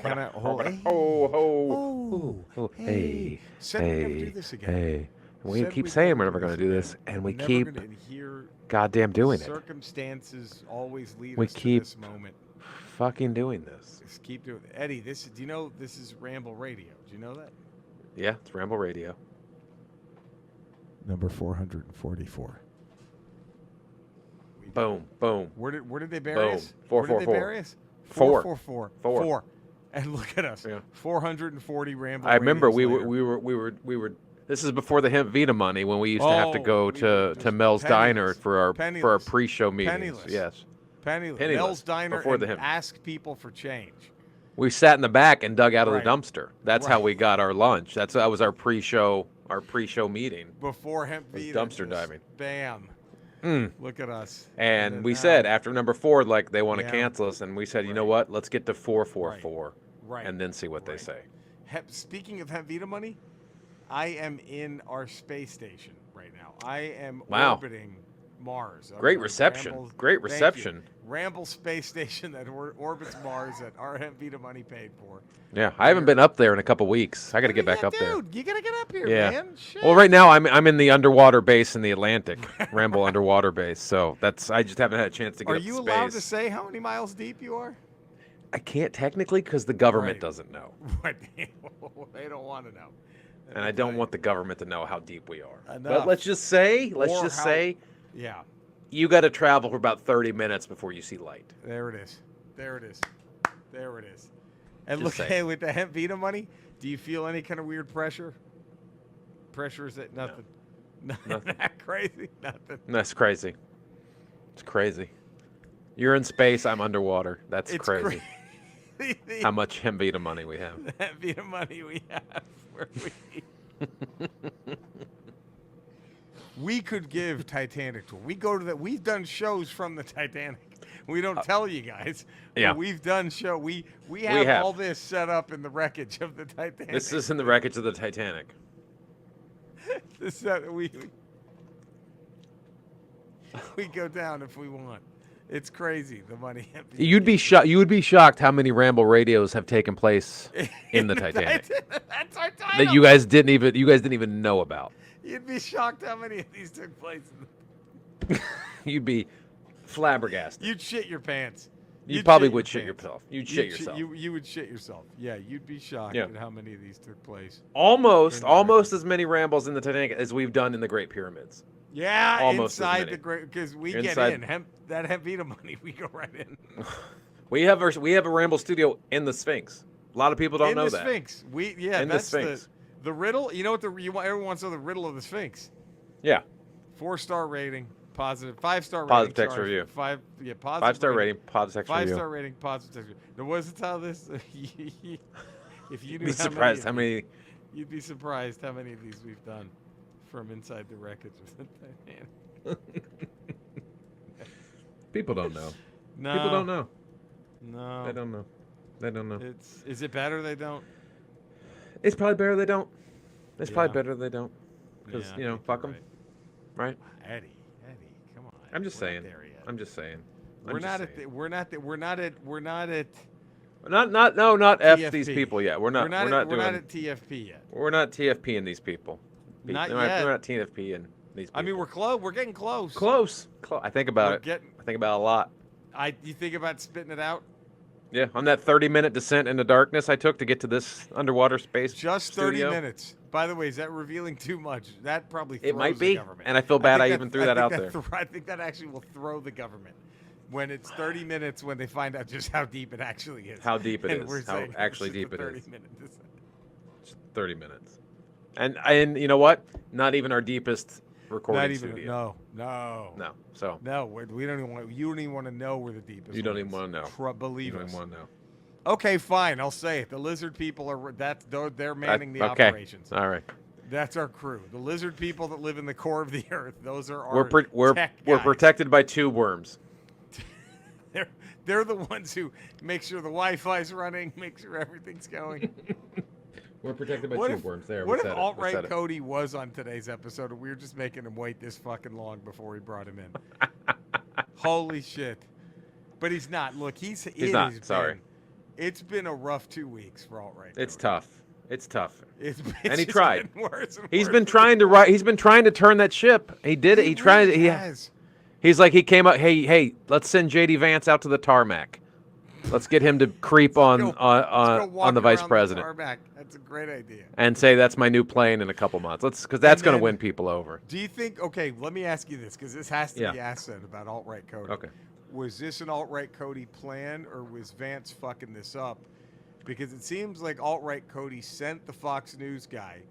Can I hold? Hey, Said we'd never do this again. hey. We Said keep we'd saying never we're do never going to this do this, again. and we Never keep gonna- and here goddamn doing it. Circumstances always lead We us keep to this moment. fucking doing this. Just keep doing it. Eddie, do you know this is Ramble Radio? Do you know that? Yeah, it's Ramble Radio. Number 444. Boom, boom. Where did they bury Boom. us? Four, Where four, did they four. bury us? Four. 444. Four. 4. And look at us. Yeah. 440 Ramble. I remember Radios we later. were. This is before the Hemp Vita money when we used to have to go we were to just Mel's Diner penniless. for our Penniless. pre-show meetings. Penniless. Yes. Penniless. Penniless. Mel's Diner Before and the hymn. ask people for change. We sat in the back and dug out of Right. the dumpster. That's how Right. we got our lunch. That was our pre-show meeting. Before Hemp Was Vita. dumpster just diving. Bam. Mm. Look at us. And then we now- said after number 4, like they want to Yeah. cancel us, and we said, you know Right. what? Let's get to 444, Right. and then see what they Right. say. Speaking of Hemp Vita money, I am in our space station right now. I am Wow. orbiting Mars. Great Our reception. Ramble- Great thank you. reception. Ramble space station that orbits Mars that our Hemp Vita money paid for. Yeah, I haven't been up there in a couple weeks. I got to get Yeah, back up there. Dude, you gotta get up here, Yeah. man. Shit. Well, right now I'm in the underwater base in the Atlantic, Ramble underwater base. So I just haven't had a chance to get Are up you to allowed to space. say how many miles deep you are? I can't technically because the government Right. doesn't know, Right. They don't want to know. and I don't want the government to know how deep we are. Enough. But let's just say, Or how- say, Yeah. you got to travel for about 30 minutes before you see light. There it is. There it is. There it is. And Just look, saying. hey, with the Hemp Vita money, do you feel any kind of weird pressure? Pressure is it nothing? Nothing. Not crazy. Nothing. That's crazy. It's crazy. You're in space. I'm underwater. That's It's crazy. crazy. How much Hemp Vita money we have. The Hemp Vita money we have. Where we could give Titanic tour. We go to that. We've done shows from the Titanic. We don't tell you guys. But yeah. we've done show. We have have. all this set up in the wreckage of the Titanic. This is in the wreckage of the Titanic. This we go down if we want. It's crazy the money. You would be shocked how many Ramble radios have taken place in the Titanic That's our title. that you guys didn't even know about. You'd be shocked how many of these took place. You'd be flabbergasted. You'd shit your pants. You probably shit would your shit pants. yourself. You'd shit yourself. You would shit yourself. Yeah, you'd be shocked Yeah. at how many of these took place. Almost In the as many rambles in the Titanic as we've done in the Great Pyramids. Yeah, Almost as inside many. the great because we Inside- get in that Hemp Vita money. We go right in. We have a Ramble studio in the Sphinx. A lot of people don't in know the that. Sphinx. In the That's Sphinx. the riddle. You know what everyone wants to know the riddle of the Sphinx. Yeah. 4-star rating, positive, 5-star rating. Positive text sorry, review. Positive 5-star rating, positive text review. 5-star rating, positive text review. Now, what does it tell this? If you knew Be surprised how many. you'd be surprised how many of these we've done from inside the wreckage of the Titanic. People don't know. No, People don't know. No, They don't know. They don't know. Is it better they don't? It's probably better they don't. It's probably Yeah. better they don't. Because, Yeah, I think fuck you're them. Right? Eddie, come on. I'm just We're saying. Not there yet. I'm just saying. We're not at. We're not Not F TFP. these people yet. We're not at TFP yet. We're not TFP in these people. Not We're yet. We're not TFP in these people. I mean, we're close. We're getting close. close. I think about We're it. getting. I think about it a lot. You think about spitting it out? Yeah, on that 30-minute descent into darkness I took to get to this underwater space Just 30 studio. minutes. By the way, is that revealing too much? That probably throws It might the be, government. and I feel bad I think even threw that out there. I think that actually will throw the government when it's 30 minutes when they find out just how deep it actually is. How deep it And is, we're how saying actually it's just deep a it is. 30-minute descent. Just 30 minutes. And you know what? Not even our deepest recording Not even. studio. No. So No, we don't even want. You don't even want to know where the deepest. you don't one even is. want to know. Believe You don't us. even want to know. Okay, fine. I'll say it. The lizard people are. They're manning the Okay. operations. All right. That's our crew. The lizard people that live in the core of the earth. Those are our. We're tech we're guys. protected by tube worms. They're the ones who make sure the Wi-Fi's running, make sure everything's going. We're protected by What tube if, worms. There. what we if said it. We alt-right said it. Cody was on today's episode and we were just making him wait this fucking long before we brought him in? Holy shit! But he's not. Look, He's not. Sorry. It's been a rough 2 weeks for alt-right. It's tough. It's tough. It's And he just tried. getting worse and He's worse. been trying to write. He's been trying to turn that ship. He did it. He tried. really He has. He's like, he came up, hey, let's send JD Vance out to the tarmac. Let's get him to creep on Let's go walk the vice around president tarmac. That's a great idea. and say that's my new plane in a couple months. Because that's going to then- win people over. Do you think? Okay, let me ask you this, because this has to Yeah. be asked then about alt-right Cody. Okay. Was this an alt-right Cody plan, or was Vance fucking this up? Because it seems like alt-right Cody sent the Fox News guy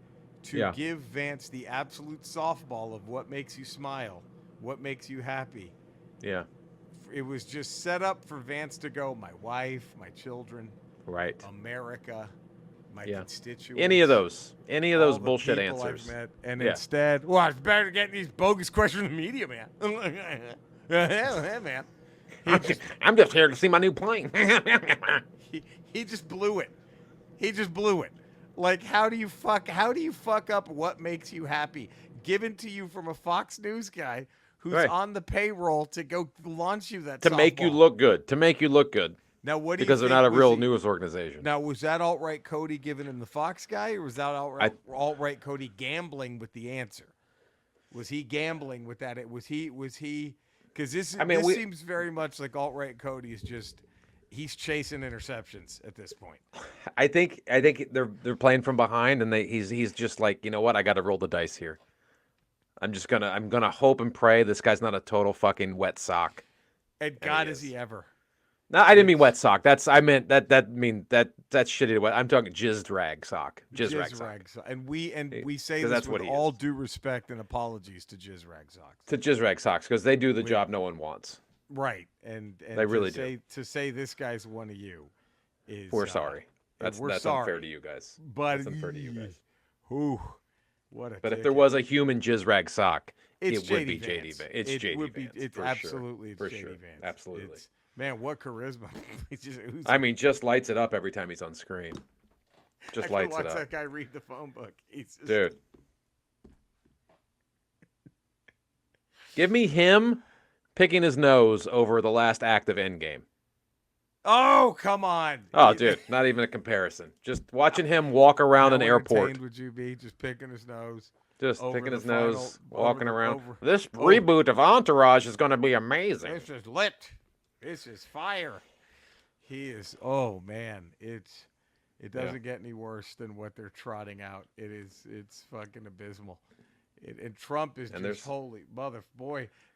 to Yeah. give Vance the absolute softball of what makes you smile, what makes you happy. Yeah. It was just set up for Vance to go, my wife, my children, Right. America, my Yeah. constituents. Any of those all the bullshit people I've answers. met, and Yeah. instead, well, it's better to get these bogus questions from the media, man. Yeah, man. I'm just here to see my new plane. He just blew it. He just blew it. Like, how do you fuck up what makes you happy? Given to you from a Fox News guy who's Right. on the payroll to go launch you that to make you softball. look good. To make you look good. Now, what do Because you they're think not a was real he- news organization. Now, was that alt-right Cody giving him the Fox guy, or was that alt-right Cody gambling with the answer? Was he gambling with that? Was he? Because this seems very much like alt-right Cody is just he's chasing interceptions at this point. I think they're playing from behind, and he's just like, you know what? I got to roll the dice here. I'm gonna hope and pray this guy's not a total fucking wet sock. And God, is he ever? No, I didn't mean wet sock. That's shitty. I'm talking jizz rag sock. Jizz rag sock. And we say 'Cause this that's what with he all is. due respect and apologies to Jizz Rag Socks. To jizz rag socks because they do the job no one wants. Right, and They really do. To say this guy's one of you is We're sorry. That's we're unfair sorry. to you guys. But That's unfair to you guys. Ooh, what a. But if ticket. there was a human jizz rag sock, It's it would be JD JD Vance. Vance. It's It JD would be- Vance. it's for absolutely sure. it's For JD sure. Vance. Absolutely. Man, what charisma! I mean, just lights it up every time he's on screen. Just I could lights watch it up. that guy read the phone book. He's just, Dude. Give me him picking his nose over the last act of Endgame. Oh, come on! Oh, dude, not even a comparison. Just watching him walk around How an airport. entertained would you be just picking his nose? Just over picking the his nose, final- walking over- around. over- This over- reboot of Entourage is going to be amazing. This is lit. This is fire. He is. Oh man, it doesn't get any worse than what they're trotting out. It's fucking abysmal. And Trump is And just there's- holy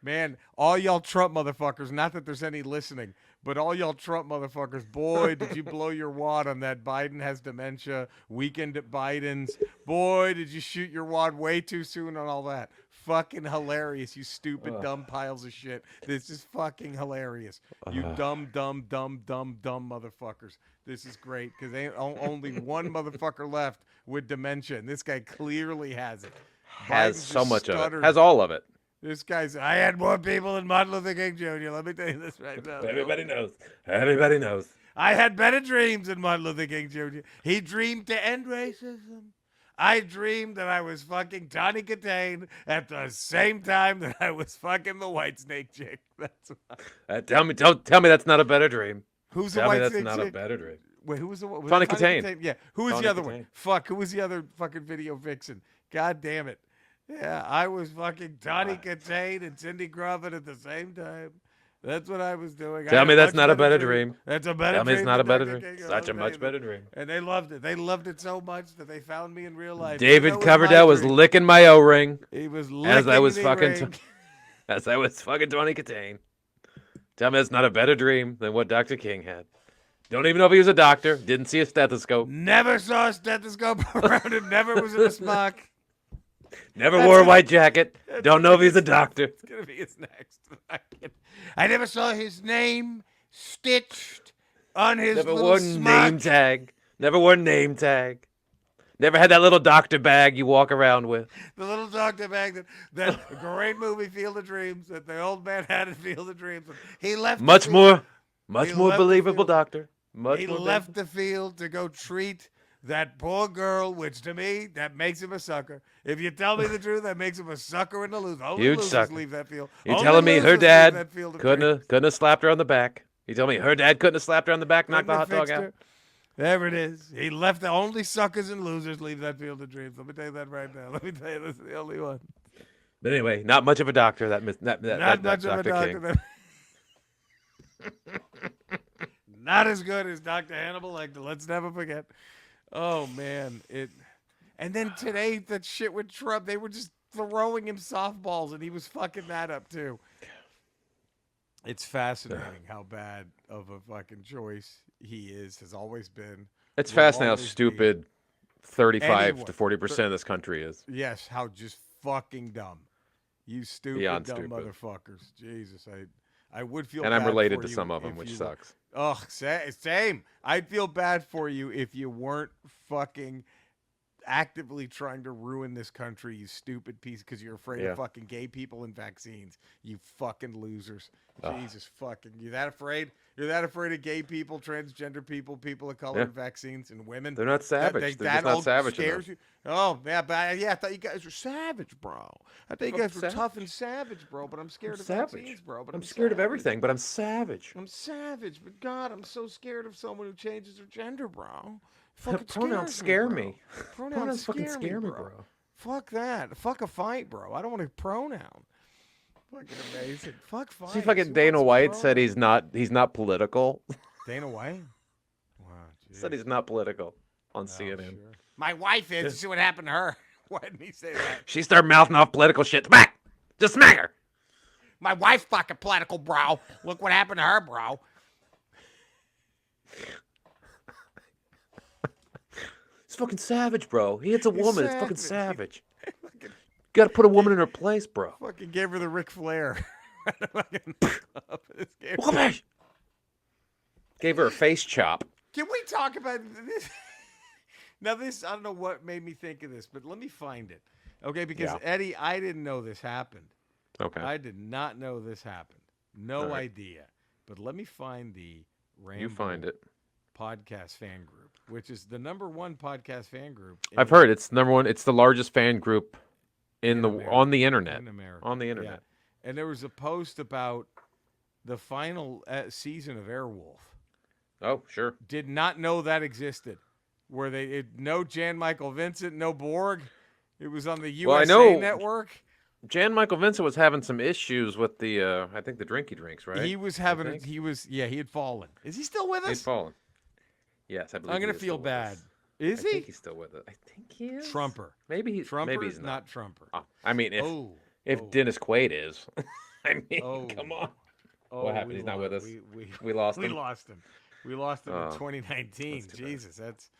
man. All y'all Trump motherfuckers. Not that there's any listening, but all y'all Trump motherfuckers. Boy, did you blow your wad on that Biden has dementia weekend at Biden's. Boy, did you shoot your wad way too soon on all that. Fucking hilarious, you stupid, dumb piles of shit. This is fucking hilarious. You dumb motherfuckers. This is great because ain't only one motherfucker left with dementia, and this guy clearly has it. Has Biden so just much of it. stuttered. Has all of it. This guy's. I had more people than Martin Luther King Jr. Let me tell you this right now. Everybody knows. Everybody knows. I had better dreams than Martin Luther King Jr. He dreamed to end racism. I dreamed that I was fucking Tawny Katane at the same time that I was fucking the white snake chick. That's why. Tell me that's not a better dream. Who's the Tell me white that's snake not chick? a better dream. Wait, who was the one? Tawny Katane. Yeah. Who was Tawny the other Katane. one? Fuck. Who was the other fucking video vixen? God damn it. Yeah, I was fucking Tawny Katane and Cindy Crawford at the same time. That's what I was doing. Tell me that's not a better dream. That's a better Tell me dream. it's not a than better Dr. dream. King. Such a I'll much tell you better that. dream. And they loved it. They loved it so much that they found me in real life. David That was Coverdale my was dream. licking my O-ring He was as I was licking fucking the ring. as I was fucking Tawny Katane. Tell me it's not a better dream than what Dr. King had. Don't even know if he was a doctor. Didn't see a stethoscope. Never saw a stethoscope around him. Never was in a smock. Never wore a white jacket. Don't know if he's a doctor. It's gonna be his next. I never saw his name stitched on his Never little wore smock. name tag. Never wore name tag. Never had that little doctor bag you walk around with. The little doctor bag that great movie Field of Dreams that the old man had in Field of Dreams. He left the Much field- more He more left the believable field. doctor. Much He more left the field to go treat that poor girl, which to me that makes him a sucker. If you tell me the truth, that makes him a sucker and a loser. Only Huge losers sucker. leave that field. You're Only telling me her losers leave dad that field of couldn't dreams. have slapped her on the back. You tell me her dad couldn't have slapped her on the back, knocked the hot Couldn't have dog out? fixed her. There it is. He left the only suckers and losers leave that field of dreams. Let me tell you that right now. Let me tell you this is the only one. But anyway, not much of a doctor. That Not much of a Dr. doctor. King. Not as good as Dr. Hannibal Lecter. Let's never forget. Oh man, and then today that shit with Trump, they were just throwing him softballs and he was fucking that up too. It's fascinating how bad of a fucking choice he has always been. It's will fascinating how always be. stupid 35 Anyone. to 40% of this country is. Yes, how just fucking dumb. You stupid Beyond dumb stupid. motherfuckers. Jesus, I would feel And bad I'm related for to you some of them, if which you- sucks. Ugh, same. I'd feel bad for you if you weren't fucking actively trying to ruin this country, you stupid piece, because you're afraid Yeah. of fucking gay people and vaccines. You fucking losers. Ugh. Jesus fucking. You that afraid? You're that afraid of gay people, transgender people, people of color, Yeah. and vaccines, and women? They're not savage. They're just not old savage scares enough. you? Oh, yeah, I thought you guys were savage, bro. I thought you guys were savage. tough and savage, bro, but I'm scared of savage. vaccines, bro. But I'm scared of savage. everything, but I'm savage. I'm savage, but God, I'm so scared of someone who changes their gender, bro. Fucking Pronouns scares scare bro. me. Pronouns fucking scare scare me, bro. Fuck that. Fuck a fight, bro. I don't want a pronoun. Fucking amazing. Fuck fights. See, fucking Who Dana wants a White said pronoun? he's not political. Dana White? Wow. Said geez. he's not political on Oh, CNN. sure. My wife is. You see what happened to her? Why didn't he say that? She started mouthing off political shit. Smack! Just smack her! My wife's fucking political, bro. Look what happened to her, bro. It's fucking savage, bro. He hits a He's woman. It's fucking savage. savage. Gotta put a woman in her place, bro. Fucking gave her the Ric Flair. Fucking up his game. Whoopee! Gave her a face chop. Can we talk about this? Now, this, I don't know what made me think of this, but let me find it. Okay, because Yeah. Eddie, I didn't know this happened. Okay. I did not know this happened. No All right. idea. But let me find the Ramble You find it. podcast fan group, which is the #1 podcast fan group. I've heard it's number one. It's the largest fan group In on the America. internet. In America. On the Yeah. internet. And there was a post about the final season of Airwolf. Oh, sure. Did not know that existed. Where no Jan Michael Vincent, no Borg. It was on the USA Well, I know network. Jan Michael Vincent was having some issues with the I think the drinky drinks, right? He was I having think. he had fallen. Is he still with He's us? fallen. Yes, I believe. I'm gonna he is feel still with bad. us. Is I he? think he's still with us. I think he is. Trumper. Maybe Trumper, maybe he's not. Trumper. Oh, I mean, if oh, Dennis Quaid is, I mean, Oh. come on. oh, what happened? we He's not lo- with us? We lost we him. lost him. We lost him Oh, in 2019. that's too bad. Jesus, that's.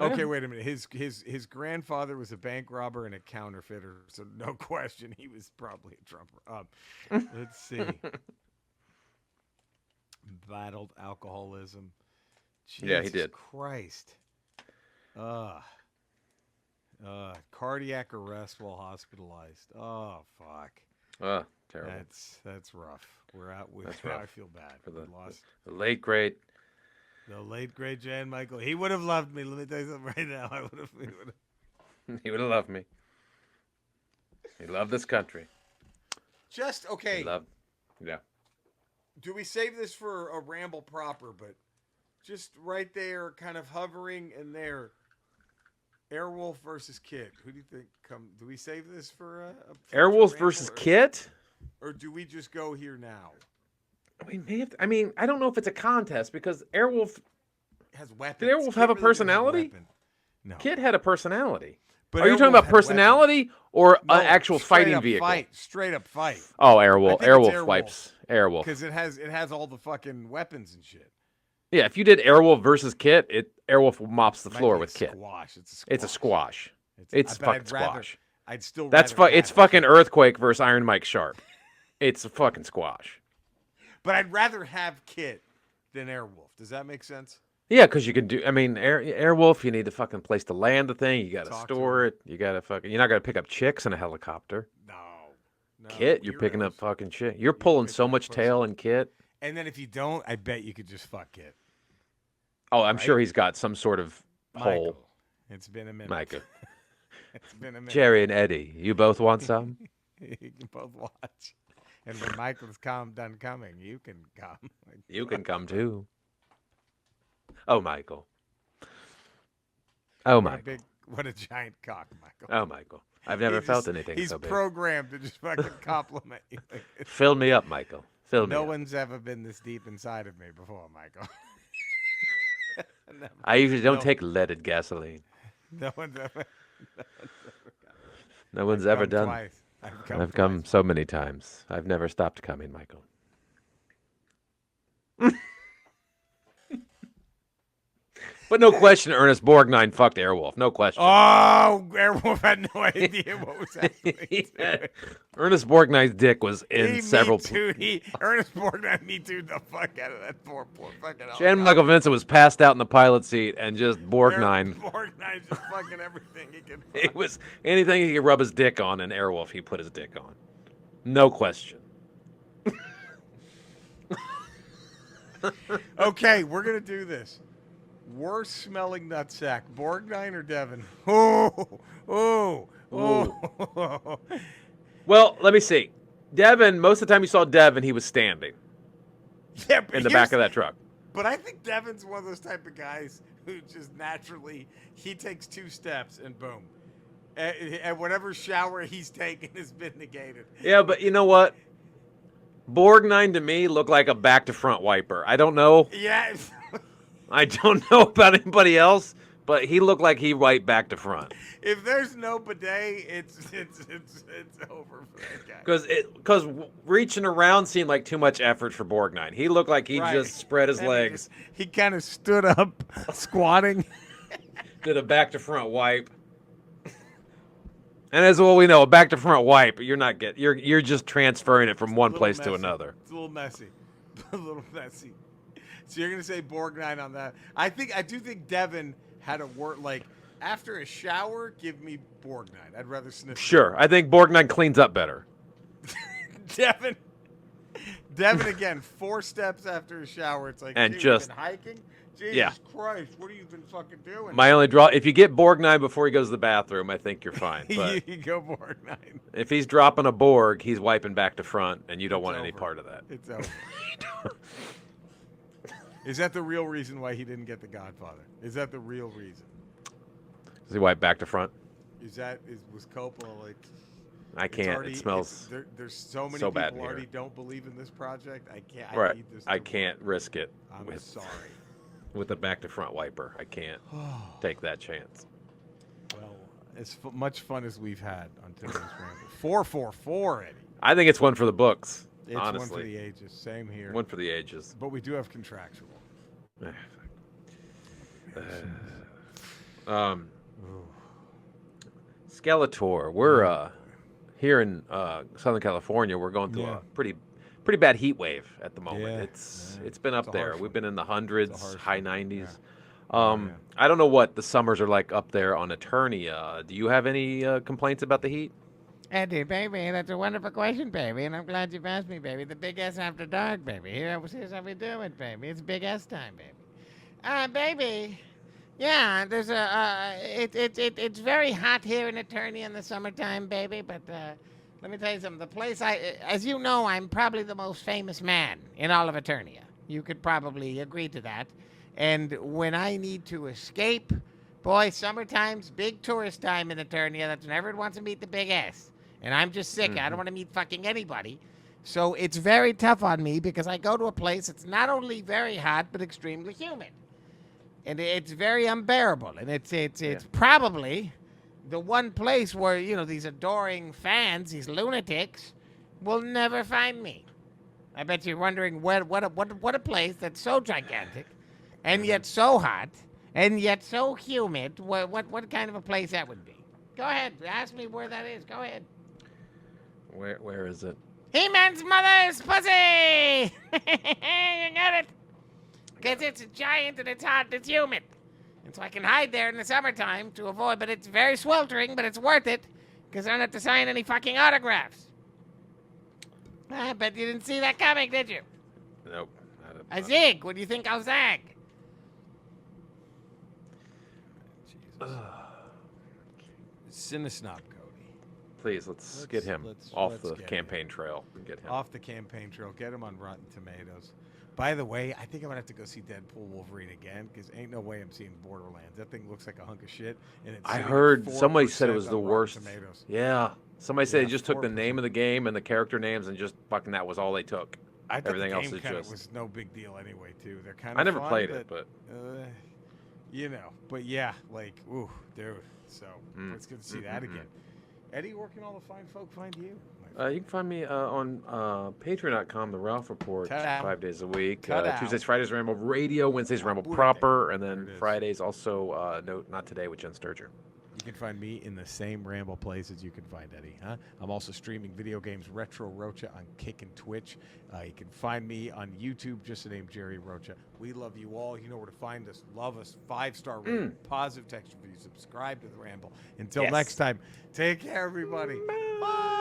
Yeah. Okay, wait a minute. His grandfather was a bank robber and a counterfeiter, so no question he was probably a Trumper. Let's see. Battled alcoholism. Yeah, he Jesus did. Christ. Cardiac arrest while hospitalized. Oh fuck. Terrible. That's rough. We're out with. That's rough. I feel bad. For the- We lost The late great. the late great Jan Michael. He would have loved me. Let me tell you something right now. I would have. He would have loved me. He loved this country. Just He okay. loved. Yeah. Do we save this for a ramble proper? But just right there, kind of hovering in there. Airwolf versus Kitt. Who do you think come? Do we save this for a Airwolf ramble, versus or- Kitt. or do we just go here now? We may have I mean, I don't know if it's a contest because Airwolf It has weapons. Did Airwolf Kitt have a really didn't personality? weapon. No. Kitt had a personality. But Are you talking Airwolf about had weapons. personality or No, an actual straight fighting up vehicle? Fight. Straight up fight. Oh, I Airwolf. think it's Airwolf Airwolf. wipes. Airwolf. Because it has all the fucking weapons and shit. Yeah, if you did Airwolf versus Kitt, Airwolf mops the Might floor be with a Kitt. squash. It's a squash. It's a squash. It's It's but fucking I'd rather- squash. I'd still. That's rather it's have fucking Kitt. Earthquake versus Iron Mike Sharp. It's a fucking squash. But I'd rather have Kitt than Airwolf. Does that make sense? Yeah, because you can do. I mean, Airwolf, you need a fucking place to land the thing. You got to Talk to store him. it. You got to fucking. You're not gonna pick up chicks in a helicopter. No. Kitt, you're picking up weirdos. fucking shit. You're pulling pick so up much pussy. tail in Kitt. And then if you don't, I bet you could just fuck Kitt. Oh, I'm Right? sure he's got some sort of hole. Michael. It's been a minute. Micah. It's been a minute. Jerry and Eddie, you both want some? You can both watch. And when Michael's done coming, you can come. You can come too. Oh, Michael. Oh, Michael. What a giant cock, Michael. Oh, Michael. I've never felt anything he's so big. programmed to just fucking compliment you. Fill me up, Michael. Fill me No up. one's ever been this deep inside of me before, Michael. Never. I usually don't take leaded gasoline. No one's ever. No one's ever Come done. twice. I've come so many times. I've never stopped coming, Michael. But no question, Ernest Borgnine fucked Airwolf. No question. Oh, Airwolf had no idea what was happening. Ernest Borgnine's dick was in He several. Ernest Borgnine me too the fuck out of that poor fucking. Jan Michael Vincent was passed out in the pilot seat, and just Borgnine. Borgnine's just fucking everything he could. It was anything he could rub his dick on, and Airwolf he put his dick on. No question. Okay, we're gonna do this. Worst smelling nutsack, Borgnine or Devin? Oh. Well, let me see. Devin, most of the time you saw Devin, he was standing Yeah, but in the back of that truck. But I think Devin's one of those type of guys who just naturally he takes 2 steps and boom, and whatever shower he's taken has been negated. Yeah, but you know what? Borgnine to me looked like a back to front wiper. I don't know. Yeah. I don't know about anybody else, but he looked like he wiped back to front. If there's no bidet, it's over for that guy. Because reaching around seemed like too much effort for Borgnine. He looked like he just spread his legs. He kind of stood up, squatting. Did a back to front wipe. And as well we know, a back to front wipe, you're just transferring it from one place to another. It's a little messy. A little messy. So you're gonna say Borgnine on that? I do think Devin had a word like after a shower. Give me Borgnine. I'd rather sniff. Sure, I think Borgnine cleans up better. Devin again. 4 steps after a shower. It's like and you've just been hiking. Jesus Christ, what have you been fucking doing? My only draw, if you get Borgnine before he goes to the bathroom, I think you're fine. But you go Borgnine. If he's dropping a Borg, he's wiping back to front, and you don't want any part of that. It's over. Is that the real reason why he didn't get The Godfather? Is that the real reason? Does he wipe back to front? Was Coppola like? I can't. It smells. There's so many so bad people in already here. don't believe in this project. I can't. Right. I need this. I can't risk it. I'm sorry. With a back to front wiper, I can't take that chance. Well, as much fun as we've had on today's Ramble. 444, Eddie. I think it's one for the books. It's honestly. one for the ages. Same here. One for the ages. But we do have contractual. Skeletor. We're here in Southern California. We're going through a pretty bad heat wave at the moment. Yeah. It's been up there. We've been in the hundreds, high 90s. Yeah. I don't know what the summers are like up there on Eternia. Do you have any complaints about the heat? Eddie, baby, that's a wonderful question, baby, and I'm glad you've asked me, baby. The Big S After Dark, baby. Here's how we do it, baby. It's Big S time, baby. Baby, yeah, there's it's very hot here in Eternia in the summertime, baby, but let me tell you something. The place as you know, I'm probably the most famous man in all of Eternia. You could probably agree to that. And when I need to escape, boy, summertime's big tourist time in Eternia. That's when everyone wants to meet the Big S. And I'm just sick. I don't want to meet fucking anybody. So it's very tough on me because I go to a place that's not only very hot, but extremely humid. And it's very unbearable. And it's probably the one place where, these adoring fans, these lunatics, will never find me. I bet you're wondering what a place that's so gigantic and yet so hot and yet so humid, what kind of a place that would be. Go ahead. Ask me where that is. Go ahead. Where is it? He-Man's mother's pussy! You got it? Because it's a giant and it's hot and it's humid. And so I can hide there in the summertime to avoid, but it's very sweltering, but it's worth it because I don't have to sign any fucking autographs. I bet you didn't see that coming, did you? Nope. I zig. What do you think I'll zag? Cinesnob, Cody. Please, let's get him off the campaign trail. Get him off the campaign trail. Get him on Rotten Tomatoes. By the way, I think I'm gonna have to go see Deadpool Wolverine again because ain't no way I'm seeing Borderlands. That thing looks like a hunk of shit. And it's I sitting at heard somebody said it 4% was the on Rotten worst. Tomatoes. Yeah, somebody said Yeah, they just took the 4%. name of the game and the character names and just fucking that was all they took. I thought Everything the else game is kind of just. was no big deal anyway, too. They're kind of. I never fun, played it, but you know, but yeah, like, ooh, dude. So it's good to see that again. Eddie, where can all the fine folk find you? you can find me on patreon.com, The Ralph Report, Ta-da. 5 days a week. Ta-da. Tuesdays, Fridays, Ramble Radio. Wednesdays, Ramble Buddha Proper. And There then it is. Fridays, also, no, Not Today with Jen Sturger. You can find me in the same Ramble places you can find Eddie, huh? I'm also streaming video games Retro Rocha on Kick and Twitch. You can find me on YouTube, just the name Jerry Rocha. We love you all. You know where to find us. Love us. 5-star rating, positive text review. Subscribe to the Ramble. Until Yes. next time, take care, everybody. Bye.